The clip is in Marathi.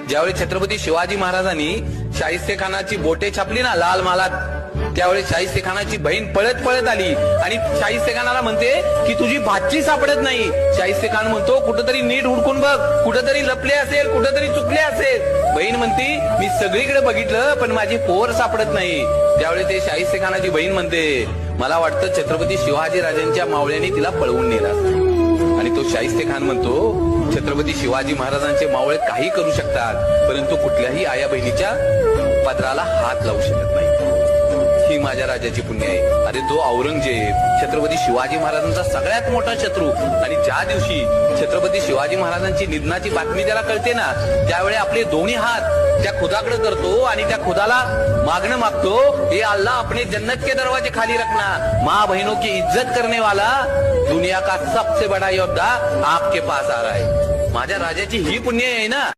ज्यावेळी छत्रपती शिवाजी महाराजांनी शाहिस्ते खानाची बोटे छापली ना लाल मालात, त्यावेळी शाहिस्ते खानाची बहीण पळत पळत आली आणि शाहिस्ते खानाला म्हणते की तुझी भाची सापडत नाही. शाहिस्ते खान म्हणतो कुठंतरी नीट हुडकून बघ, कुठंतरी लपले असेल, कुठंतरी चुकले असेल. बहीण म्हणती मी सगळीकडे बघितलं पण माझी पोर सापडत नाही. त्यावेळी ते शाहिस्ते खानाची बहीण म्हणते मला वाटतं छत्रपती शिवाजी राजांच्या मावळ्यांनी तिला पळवून नेला. आणि तो शाहिस्ते खान म्हणतो छत्रपती शिवाजी महाराजांचे मावळे काही करू शकतात परंतु कुठल्याही आया बहिणीच्या पदराला हात लावू शकत नाही. ही माझ्या राजाची पुण्य आहे. अरे तो औरंगजेब छत्रपती शिवाजी महाराजांचा सगळ्यात मोठा शत्रू, आणि ज्या दिवशी छत्रपती शिवाजी महाराजांची निधनाची बातमी त्याला कळते ना, त्यावेळी आपले दोन्ही हात त्या खुदाकडे करतो आणि त्या खुदाला मागणं मागतो, हे अल्लाह अपने जन्नत के दरवाजे खाली रखना, माँ बहनों की इज्जत करने वाला दुनिया का सबसे बड़ा योद्धा आपके पास आ रहा है. माझ्या राजाची ही पुण्य आहे ना.